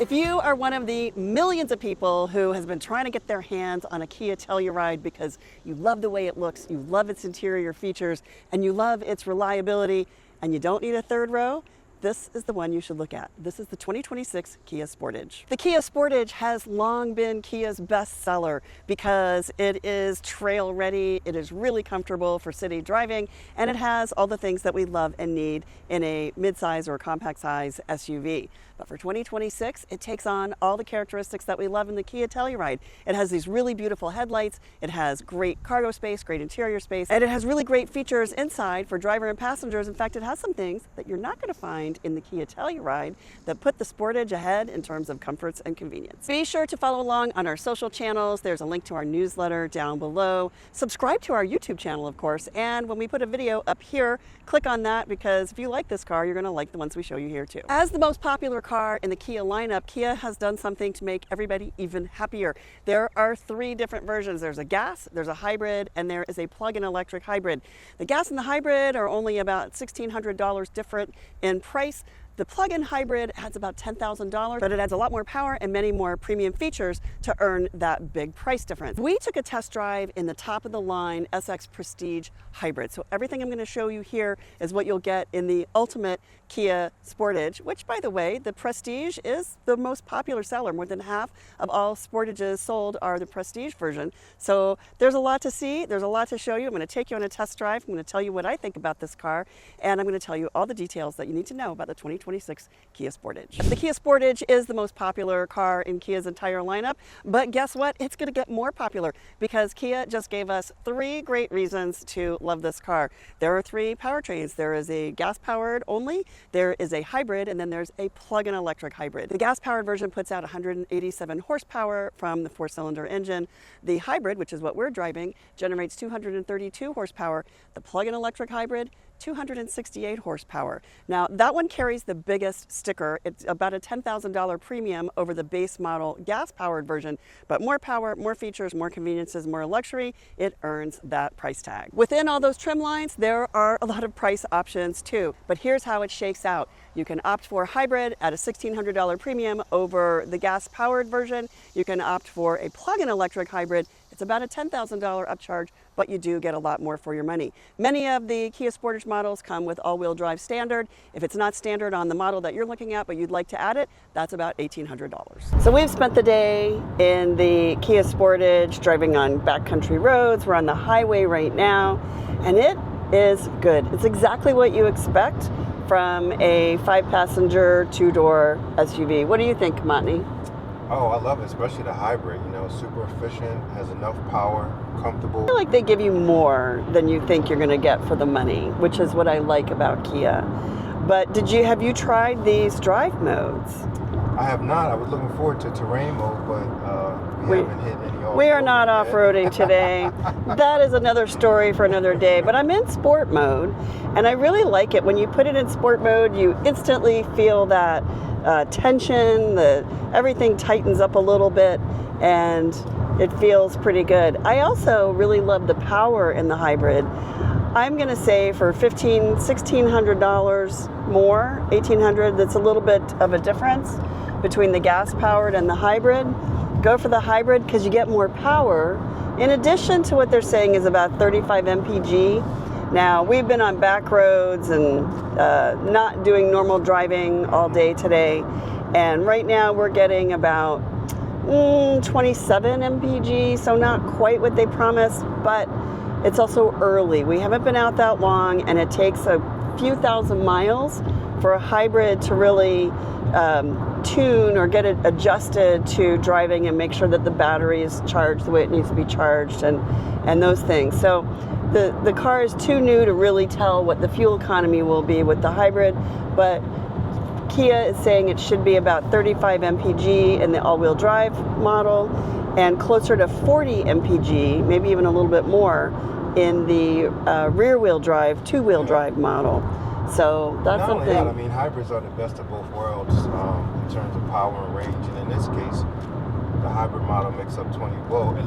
If you are one of the millions of people who has been trying to get their hands on a Kia Telluride because you love the way it looks, you love its interior features, and you love its reliability, and you don't need a third row, this is the one you should look at. This is the 2026 Kia Sportage. The Kia Sportage has long been Kia's best seller because it is trail ready, it is really comfortable for city driving, and it has all the things that we love and need in a midsize or compact size SUV. But for 2026, it takes on all the characteristics that we love in the Kia Telluride. It has these really beautiful headlights, it has great cargo space, great interior space, and it has really great features inside for driver and passengers. In fact, it has some things that you're not going to find in the Kia Telluride that put the Sportage ahead in terms of comforts and convenience. Be sure to follow along on our social channels. There's a link to our newsletter down below. Subscribe to our YouTube channel, of course, and when we put a video up here, click on that, because if you like this car, you're going to like the ones we show you here too. As the most popular car in the Kia lineup, Kia has done something to make everybody even happier. There are 3 different versions. There's a gas, there's a hybrid, and there is a plug-in electric hybrid. The gas and the hybrid are only about $1,600 different in price. The plug-in hybrid adds about $10,000, but it adds a lot more power and many more premium features to earn that big price difference. We took a test drive in the top-of-the-line SX Prestige hybrid. So everything I'm going to show you here is what you'll get in the ultimate Kia Sportage, which, by the way, the Prestige is the most popular seller. More than half of all Sportages sold are the Prestige version. So there's a lot to see. There's a lot to show you. I'm going to take you on a test drive. I'm going to tell you what I think about this car, and I'm going to tell you all the details that you need to know about the 2026 Kia Sportage. The Kia Sportage is the most popular car in Kia's entire lineup, but guess what? It's going to get more popular because Kia just gave us 3 great reasons to love this car. There are 3 powertrains. There is a gas-powered only, there is a hybrid, and then there's a plug-in electric hybrid. The gas-powered version puts out 187 horsepower from the 4-cylinder engine. The hybrid, which is what we're driving, generates 232 horsepower. The plug-in electric hybrid, 268 horsepower. Now that one carries the biggest sticker. It's about a $10,000 premium over the base model gas-powered version, but more power, more features, more conveniences, more luxury, it earns that price tag. Within all those trim lines, there are a lot of price options too, but here's how it shakes out. You can opt for hybrid at a $1,600 premium over the gas-powered version. You can opt for a plug-in electric hybrid. It's about a $10,000 upcharge, but you do get a lot more for your money. Many of the Kia Sportage models come with all-wheel drive standard. If it's not standard on the model that you're looking at, but you'd like to add it, that's about $1,800. So we've spent the day in the Kia Sportage driving on backcountry roads. We're on the highway right now, and it is good. It's exactly what you expect from a 5-passenger, 2-door SUV. What do you think, Kimatni? Oh, I love it, especially the hybrid. You know, super efficient, has enough power, comfortable. I feel like they give you more than you think you're going to get for the money, which is what I like about Kia. But have you tried these drive modes? I have not. I was looking forward to terrain mode, but we haven't hit any off-roading. We are not off-roading today. That is another story for another day. But I'm in sport mode, and I really like it. When you put it in sport mode, you instantly feel that tension, everything tightens up a little bit, and it feels pretty good. I also really love the power in the hybrid. I'm going to say for $1,600 more, $1,800, that's a little bit of a difference between the gas-powered and the hybrid. Go for the hybrid because you get more power, in addition to what they're saying is about 35 MPG. Now, we've been on back roads and not doing normal driving all day today, and right now we're getting about 27 MPG, so not quite what they promised, but it's also early. We haven't been out that long, and it takes a few thousand miles for a hybrid to really tune or get it adjusted to driving and make sure that the battery is charged the way it needs to be charged and those things. So the car is too new to really tell what the fuel economy will be with the hybrid, but Kia is saying it should be about 35 MPG in the all-wheel drive model and closer to 40 MPG, maybe even a little bit more, in the rear-wheel drive, 2-wheel drive model. So that's Not something. only that, I mean, hybrids are the best of both worlds in terms of power and range, and in this case, the hybrid model makes up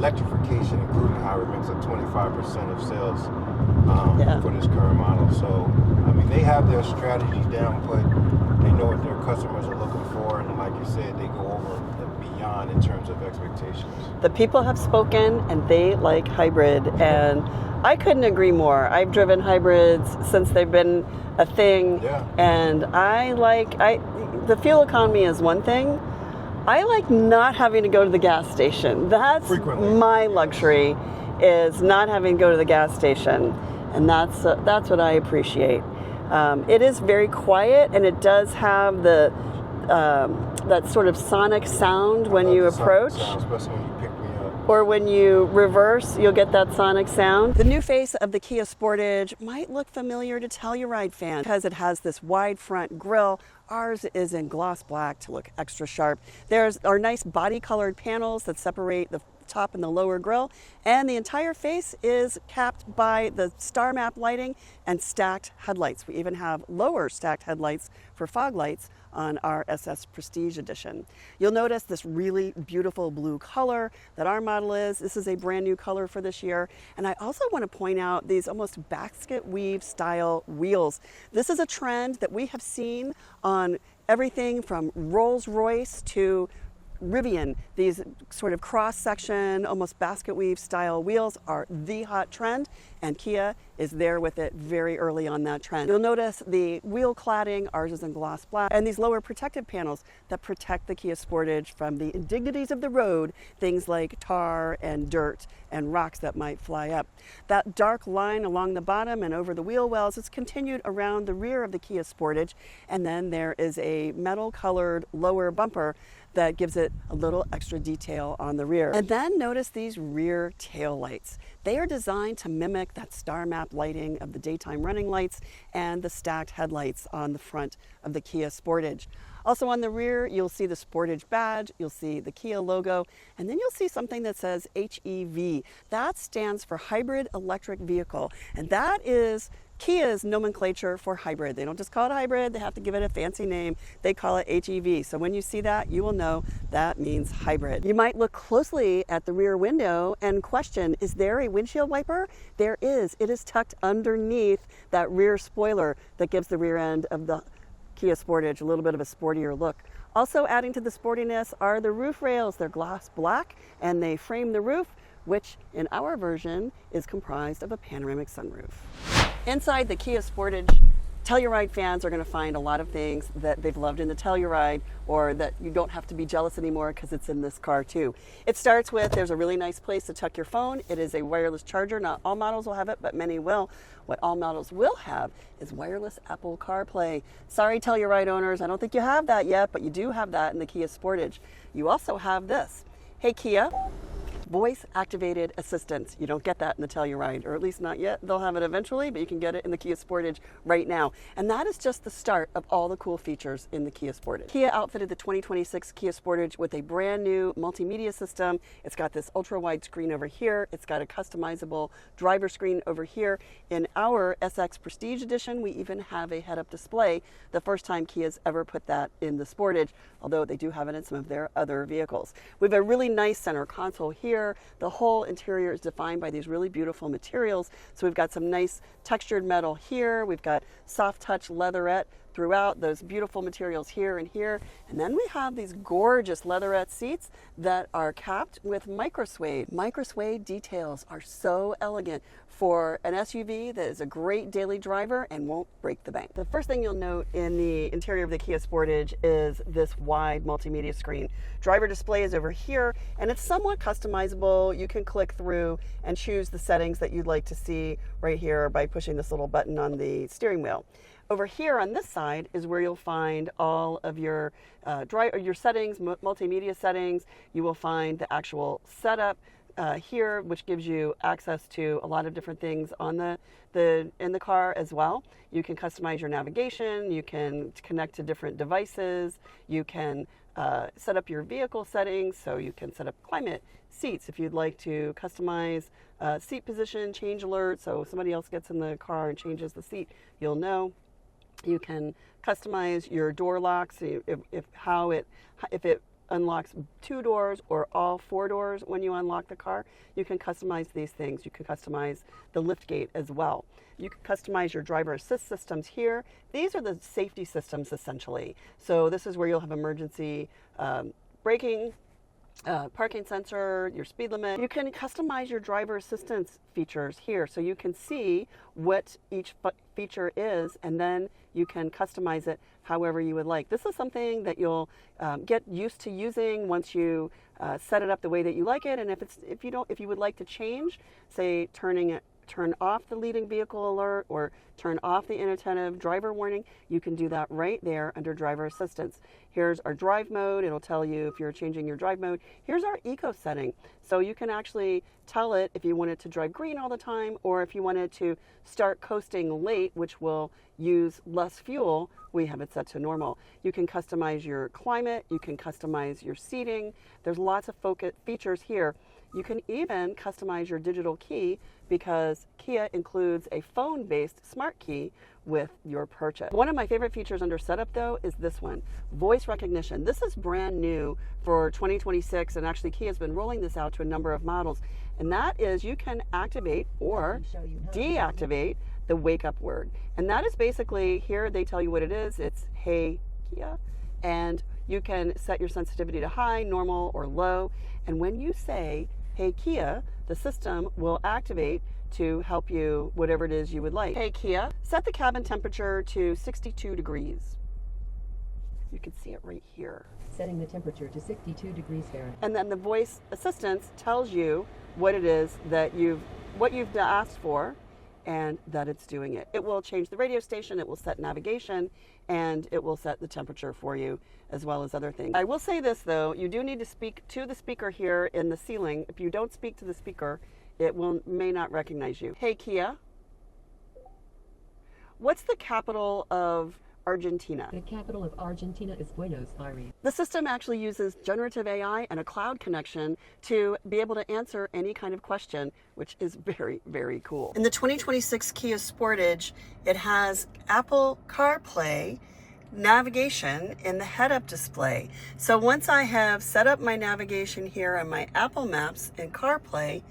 electrification, including hybrid, makes up 25% of sales for this current model. So, I mean, they have their strategy down, but they know what their customers are looking for, and like you said, they go over and beyond in terms of expectations. The people have spoken, and they like hybrid, and I couldn't agree more. I've driven hybrids since they've been a thing, and the fuel economy is one thing. I like not having to go to the gas station. That's my luxury, is not having to go to the gas station, and that's what I appreciate. It is very quiet, and it does have the that sort of sonic sound when you approach. Especially when you pick me up. Or when you reverse, you'll get that sonic sound. The new face of the Kia Sportage might look familiar to Telluride fans because it has this wide front grille. Ours is in gloss black to look extra sharp. There's our nice body colored panels that separate the top and the lower grille, and the entire face is capped by the star map lighting and stacked headlights. We even have lower stacked headlights for fog lights on our SS Prestige Edition. You'll notice this really beautiful blue color that our model is. This is a brand new color for this year. And I also want to point out these almost basket weave style wheels. This is a trend that we have seen on everything from Rolls-Royce to Rivian. These sort of cross-section, almost basket weave style wheels are the hot trend, and Kia is there with it very early on that trend. You'll notice the wheel cladding, ours is in gloss black, and these lower protective panels that protect the Kia Sportage from the indignities of the road, things like tar and dirt and rocks that might fly up. That dark line along the bottom and over the wheel wells is continued around the rear of the Kia Sportage, and then there is a metal colored lower bumper that gives it a little extra detail on the rear. And then notice these rear tail lights. They are designed to mimic that star map lighting of the daytime running lights and the stacked headlights on the front of the Kia Sportage. Also on the rear, you'll see the Sportage badge, you'll see the Kia logo, and then you'll see something that says HEV. That stands for Hybrid Electric Vehicle, and that is Kia's nomenclature for hybrid. They don't just call it hybrid, they have to give it a fancy name. They call it HEV. So when you see that, you will know that means hybrid. You might look closely at the rear window and question, is there a windshield wiper? There is. It is tucked underneath that rear spoiler that gives the rear end of the Kia Sportage a little bit of a sportier look. Also adding to the sportiness are the roof rails. They're gloss black and they frame the roof, which in our version is comprised of a panoramic sunroof. Inside the Kia Sportage, Telluride fans are going to find a lot of things that they've loved in the Telluride, or that you don't have to be jealous anymore because it's in this car too. It starts with, there's a really nice place to tuck your phone. It is a wireless charger. Not all models will have it, but many will. What all models will have is wireless Apple CarPlay. Sorry, Telluride owners, I don't think you have that yet, but you do have that in the Kia Sportage. You also have this. Hey Kia, voice activated assistance. You don't get that in the Telluride, or at least not yet. They'll have it eventually, but you can get it in the Kia Sportage right now. And that is just the start of all the cool features in the Kia Sportage. Kia outfitted the 2026 Kia Sportage with a brand new multimedia system. It's got this ultra wide screen over here. It's got a customizable driver screen over here. In our SX Prestige Edition, we even have a head-up display. The first time Kia's ever put that in the Sportage, although they do have it in some of their other vehicles. We have a really nice center console here. The whole interior is defined by these really beautiful materials. So we've got some nice textured metal here. We've got soft touch leatherette throughout, those beautiful materials here and here. And then we have these gorgeous leatherette seats that are capped with microsuede. Microsuede details are so elegant for an SUV that is a great daily driver and won't break the bank. The first thing you'll note in the interior of the Kia Sportage is this wide multimedia screen. Driver display is over here, and it's somewhat customizable. You can click through and choose the settings that you'd like to see right here by pushing this little button on the steering wheel. Over here on this side is where you'll find all of your settings, multimedia settings. You will find the actual setup here, which gives you access to a lot of different things on in the car as well. You can customize your navigation. You can connect to different devices. You can set up your vehicle settings, so you can set up climate, seats if you'd like to customize seat position, change alert, so if somebody else gets in the car and changes the seat, you'll know. You can customize your door locks if it unlocks 2 doors or all 4 doors when you unlock the car. You can customize these things. You can customize the lift gate as well. You can customize your driver assist systems here. These are the safety systems essentially. So this is where you'll have emergency braking, parking sensor, your speed limit. You can customize your driver assistance features here, so you can see what each feature is, and then you can customize it however you would like. This is something that you'll get used to using once you set it up the way that you like it. And if you would like to change, say turn off the leading vehicle alert or turn off the inattentive driver warning, you can do that right there under driver assistance. Here's our drive mode. It'll tell you if you're changing your drive mode. Here's our eco setting. So you can actually tell it if you want it to drive green all the time, or if you want it to start coasting late, which will use less fuel, we have it set to normal. You can customize your climate. You can customize your seating. There's lots of features here. You can even customize your digital key because Kia includes a phone-based smart key with your purchase. One of my favorite features under setup though is this one, voice recognition. This is brand new for 2026, and actually Kia's been rolling this out to a number of models. And that is you can activate or deactivate the wake up word. And that is basically, here they tell you what it is. It's hey Kia, and you can set your sensitivity to high, normal, or low. And when you say hey Kia, the system will activate to help you whatever it is you would like. Hey Kia, set the cabin temperature to 62 degrees. You can see it right here. Setting the temperature to 62 degrees Fahrenheit. And then the voice assistance tells you what it is that you've asked for, and that it's doing it. It will change the radio station, it will set navigation, and it will set the temperature for you, as well as other things. I will say this though, you do need to speak to the speaker here in the ceiling. If you don't speak to the speaker, it may not recognize you. Hey Kia, what's the capital of Argentina? The capital of Argentina is Buenos Aires. The system actually uses generative AI and a cloud connection to be able to answer any kind of question, which is very, very cool. In the 2026 Kia Sportage, it has Apple CarPlay navigation in the head-up display. So once I have set up my navigation here on my Apple Maps and CarPlay,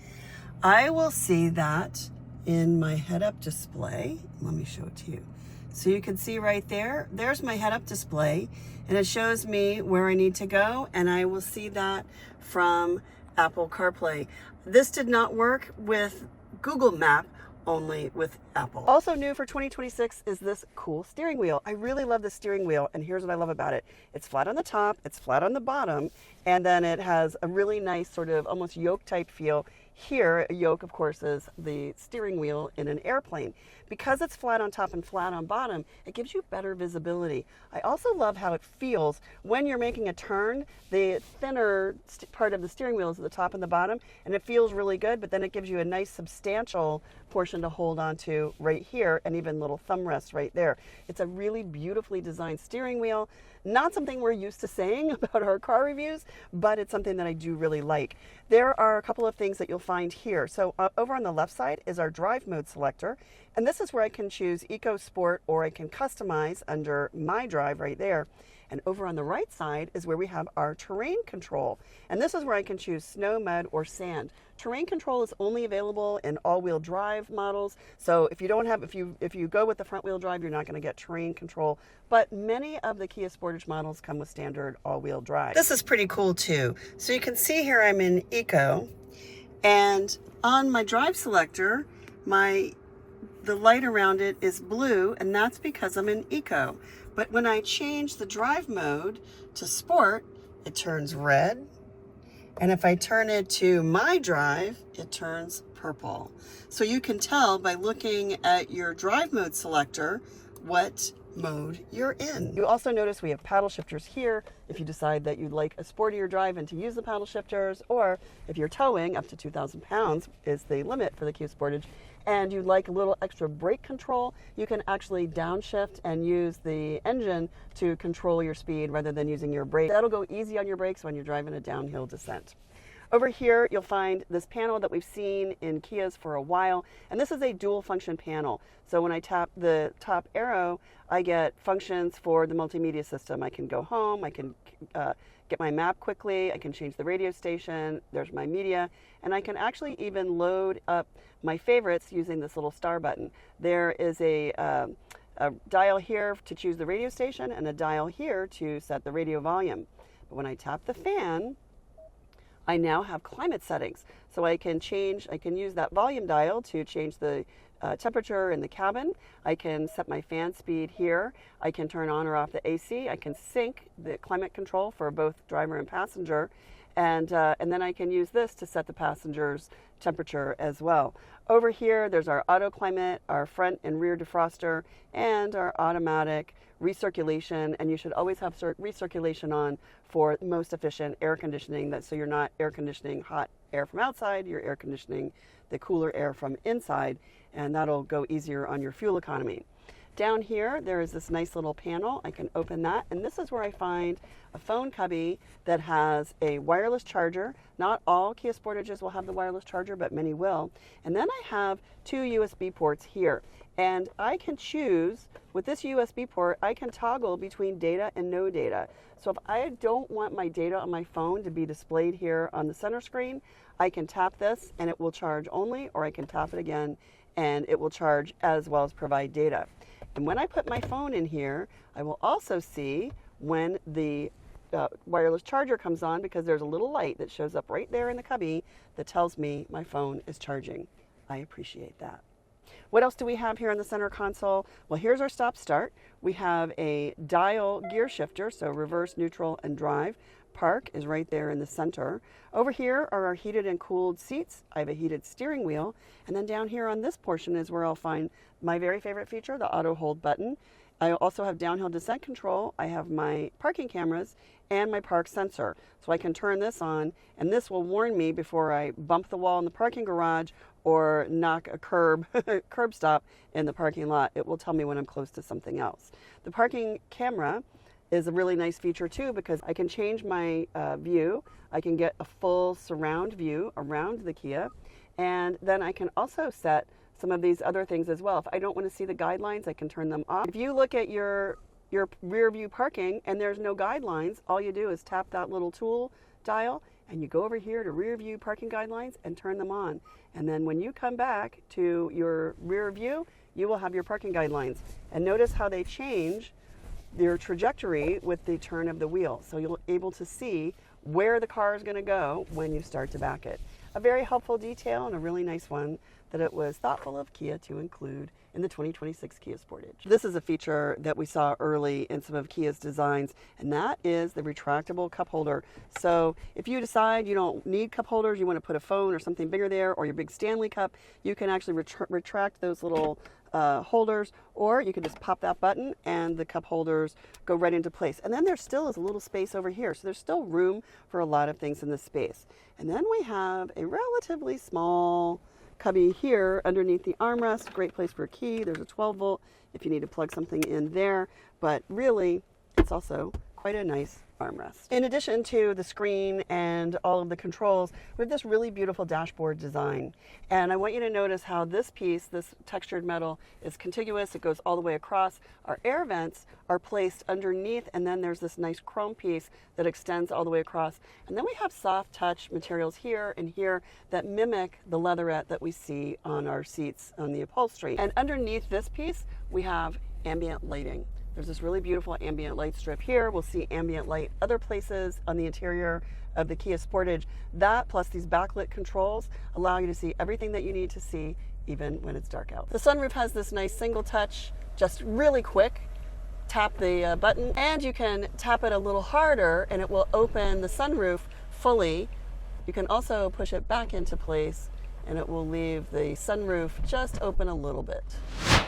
I will see that in my head-up display. Let me show it to you. So you can see right there, there's my head-up display, and it shows me where I need to go, and I will see that from Apple CarPlay. This did not work with Google Map, only with Apple. Also new for 2026 is this cool steering wheel. I really love the steering wheel, and here's what I love about it. It's flat on the top, it's flat on the bottom, and then it has a really nice sort of almost yoke type feel. Here, a yoke, of course, is the steering wheel in an airplane. Because it's flat on top and flat on bottom, it gives you better visibility. I also love how it feels when you're making a turn. The thinner part of the steering wheel is at the top and the bottom, and it feels really good, but then it gives you a nice substantial portion to hold on to right here, and even little thumb rests right there. It's a really beautifully designed steering wheel. Not something we're used to saying about our car reviews, but it's something that I do really like. There are a couple of things that you'll find here. So over on the left side is our drive mode selector, and this is where I can choose Eco Sport, or I can customize under My Drive right there. And over on the right side is where we have our terrain control. And this is where I can choose snow, mud, or sand. Terrain control is only available in all-wheel drive models. So if you go with the front-wheel drive, you're not going to get terrain control. But many of the Kia Sportage models come with standard all-wheel drive. This is pretty cool too. So you can see here I'm in Eco, and on my drive selector, the light around it is blue, and that's because I'm in Eco. But when I change the drive mode to Sport, it turns red. And if I turn it to My Drive, it turns purple. So you can tell by looking at your drive mode selector what mode you're in. You also notice we have paddle shifters here if you decide that you'd like a sportier drive and to use the paddle shifters, or if you're towing, up to 2,000 pounds is the limit for the Kia Sportage, and you'd like a little extra brake control, you can actually downshift and use the engine to control your speed rather than using your brake. That'll go easy on your brakes when you're driving a downhill descent. Over here, you'll find this panel that we've seen in Kias for a while, and this is a dual function panel. So when I tap the top arrow, I get functions for the multimedia system. I can go home, I can get my map quickly, I can change the radio station, there's my media, and I can actually even load up my favorites using this little star button. There is a dial here to choose the radio station and a dial here to set the radio volume. But when I tap the fan, I now have climate settings. So I can use that volume dial to change the temperature in the cabin. I can set my fan speed here. I can turn on or off the AC. I can sync the climate control for both driver and passenger. And then I can use this to set the passenger's temperature as well. Over here, there's our auto climate, our front and rear defroster, and our automatic recirculation. And you should always have recirculation on for most efficient air conditioning, so you're not air conditioning hot air from outside, you're air conditioning the cooler air from inside, and that'll go easier on your fuel economy. Down here, there is this nice little panel. I can open that, and this is where I find a phone cubby that has a wireless charger. Not all Kia Sportages will have the wireless charger, but many will. And then I have two USB ports here, and I can choose, with this USB port, I can toggle between data and no data. So if I don't want my data on my phone to be displayed here on the center screen, I can tap this and it will charge only, or I can tap it again and it will charge as well as provide data. And when I put my phone in here, I will also see when the wireless charger comes on, because there's a little light that shows up right there in the cubby that tells me my phone is charging. I appreciate that. What else do we have here on the center console? Well, here's our stop start. We have a dial gear shifter, so reverse, neutral, and drive. Park is right there in the center. Over here are our heated and cooled seats. I have a heated steering wheel. And then down here on this portion is where I'll find my very favorite feature, the auto hold button. I also have downhill descent control. I have my parking cameras and my park sensor. So I can turn this on, and this will warn me before I bump the wall in the parking garage or knock a curb stop in the parking lot. It will tell me when I'm close to something else. The parking camera is a really nice feature too, because I can change my view. I can get a full surround view around the Kia, and then I can also set some of these other things as well. If I don't want to see the guidelines, I can turn them off. If you look at your rear view parking and there's no guidelines, all you do is tap that little tool dial and you go over here to rear view parking guidelines and turn them on. And then when you come back to your rear view, you will have your parking guidelines. And notice how they change their trajectory with the turn of the wheel. So you'll be able to see where the car is going to go when you start to back it. A very helpful detail and a really nice one that it was thoughtful of Kia to include in the 2026 Kia Sportage. This is a feature that we saw early in some of Kia's designs, and that is the retractable cup holder. So if you decide you don't need cup holders, you want to put a phone or something bigger there, or your big Stanley cup, you can actually retract those little holders, or you can just pop that button and the cup holders go right into place. And then there still is a little space over here, so there's still room for a lot of things in this space. And then we have a relatively small cubby here underneath the armrest. Great place for a key. There's a 12 volt if you need to plug something in there, but really it's also quite a nice armrest. In addition to the screen and all of the controls, we have this really beautiful dashboard design. And I want you to notice how this piece, this textured metal, is contiguous. It goes all the way across. Our air vents are placed underneath, and then there's this nice chrome piece that extends all the way across. And then we have soft touch materials here and here that mimic the leatherette that we see on our seats on the upholstery. And underneath this piece, we have ambient lighting. There's this really beautiful ambient light strip here. We'll see ambient light other places on the interior of the Kia Sportage. That plus these backlit controls allow you to see everything that you need to see even when it's dark out. The sunroof has this nice single touch, just really quick. Tap the button and you can tap it a little harder and it will open the sunroof fully. You can also push it back into place and it will leave the sunroof just open a little bit.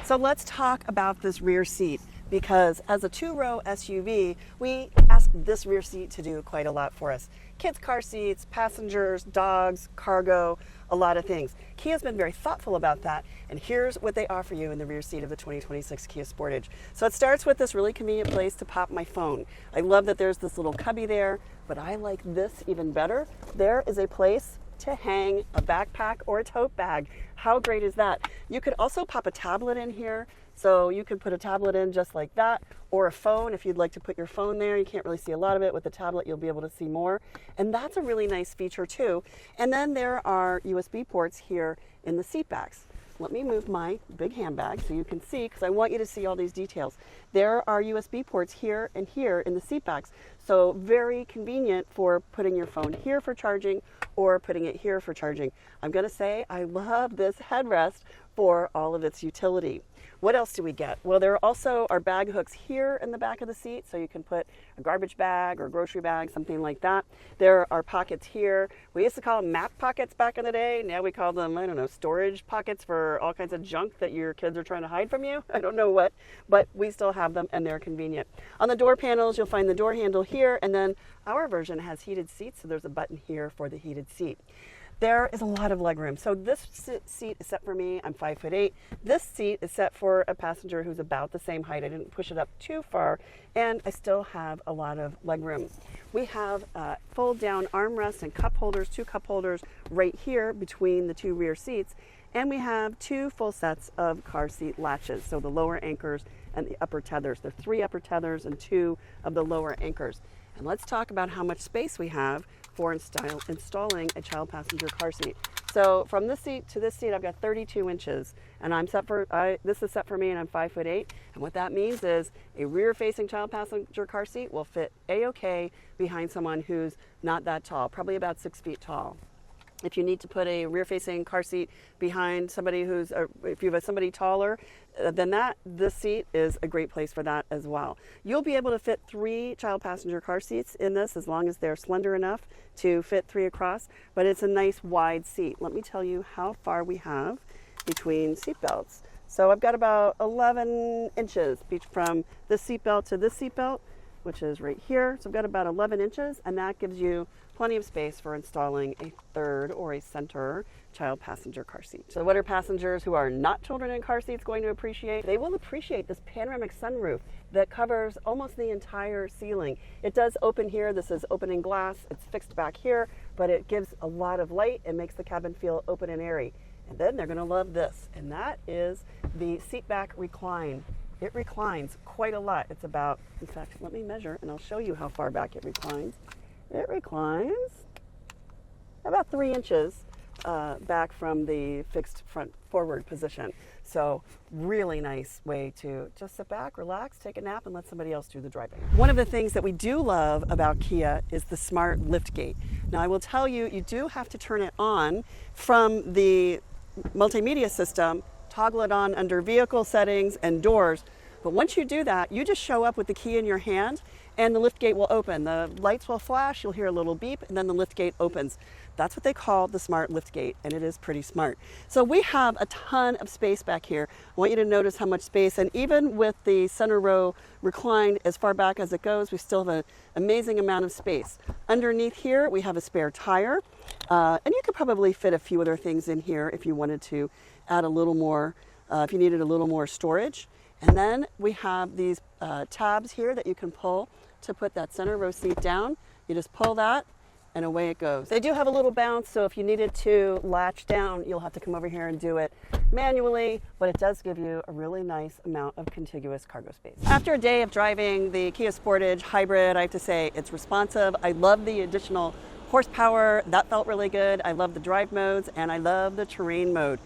So let's talk about this rear seat, because as a two-row SUV, we ask this rear seat to do quite a lot for us. Kids' car seats, passengers, dogs, cargo, a lot of things. Kia's been very thoughtful about that, and here's what they offer you in the rear seat of the 2026 Kia Sportage. So it starts with this really convenient place to pop my phone. I love that there's this little cubby there, but I like this even better. There is a place to hang a backpack or a tote bag. How great is that? You could also pop a tablet in here. So you could put a tablet in just like that, or a phone if you'd like to put your phone there. You can't really see a lot of it. With the tablet, you'll be able to see more. And that's a really nice feature too. And then there are USB ports here in the seat backs. Let me move my big handbag so you can see, because I want you to see all these details. There are USB ports here and here in the seat backs. So very convenient for putting your phone here for charging or putting it here for charging. I'm going to say I love this headrest for all of its utility. What else do we get? Well, there also are bag hooks here in the back of the seat, so you can put a garbage bag or grocery bag, something like that. There are pockets here. We used to call them map pockets back in the day. Now we call them, I don't know, storage pockets for all kinds of junk that your kids are trying to hide from you. I don't know what, but we still have them and they're convenient. On the door panels, you'll find the door handle here, and then our version has heated seats, so there's a button here for the heated seat. There is a lot of legroom. So this seat is set for me. I'm 5'8". This seat is set for a passenger who's about the same height. I didn't push it up too far, and I still have a lot of legroom. We have fold down armrests and cup holders, 2 cup holders right here between the 2 rear seats. And we have 2 full sets of car seat latches. So the lower anchors and the upper tethers. There are 3 upper tethers and 2 of the lower anchors. And let's talk about how much space we have for installing a child passenger car seat. So from this seat to this seat, I've got 32 inches, and this is set for me, and I'm 5'8". And what that means is a rear-facing child passenger car seat will fit a-okay behind someone who's not that tall, probably about 6 feet tall. If you need to put a rear-facing car seat behind somebody if you have somebody taller than that, this seat is a great place for that as well. You'll be able to fit 3 child passenger car seats in this as long as they're slender enough to fit 3 across, but it's a nice wide seat. Let me tell you how far we have between seat belts. So I've got about 11 inches from this seat belt to this seat belt, which is right here. So I've got about 11 inches, and that gives you plenty of space for installing a third or a center child passenger car seat. So what are passengers who are not children in car seats going to appreciate? They will appreciate this panoramic sunroof that covers almost the entire ceiling. It does open here. This is opening glass. It's fixed back here, but it gives a lot of light and makes the cabin feel open and airy. And then they're going to love this, and that is the seat back recline. It reclines quite a lot. It's about, in fact, let me measure and I'll show you how far back it reclines. It reclines about 3 inches back from the fixed front forward position. So really nice way to just sit back, relax, take a nap, and let somebody else do the driving. One of the things that we do love about Kia is the smart liftgate. Now I will tell you, you do have to turn it on from the multimedia system, toggle it on under vehicle settings and doors. But once you do that, you just show up with the key in your hand and the liftgate will open. The lights will flash, you'll hear a little beep, and then the liftgate opens. That's what they call the smart liftgate, and it is pretty smart. So we have a ton of space back here. I want you to notice how much space, and even with the center row reclined as far back as it goes, we still have an amazing amount of space. Underneath here, we have a spare tire, and you could probably fit a few other things in here if you wanted to add a little more, if you needed a little more storage. And then we have these tabs here that you can pull to put that center row seat down. You just pull that and away it goes. They do have a little bounce, so if you needed to latch down, you'll have to come over here and do it manually, but it does give you a really nice amount of contiguous cargo space. After a day of driving the Kia Sportage Hybrid, I have to say it's responsive. I love the additional horsepower. That felt really good. I love the drive modes, and I love the terrain mode.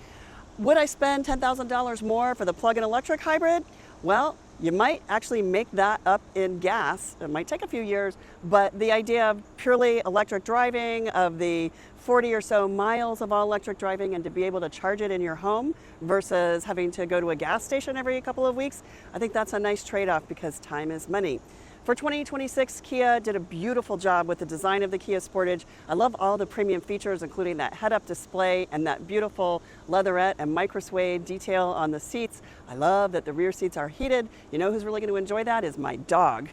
Would I spend $10,000 more for the plug-in electric hybrid? Well, you might actually make that up in gas. It might take a few years, but the idea of purely electric driving, of the 40 or so miles of all electric driving, and to be able to charge it in your home versus having to go to a gas station every couple of weeks, I think that's a nice trade-off because time is money. For 2026, Kia did a beautiful job with the design of the Kia Sportage. I love all the premium features, including that head-up display and that beautiful leatherette and microsuede detail on the seats. I love that the rear seats are heated. You know who's really going to enjoy that is my dog.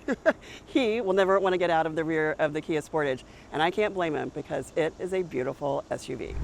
He will never want to get out of the rear of the Kia Sportage, and I can't blame him because it is a beautiful SUV.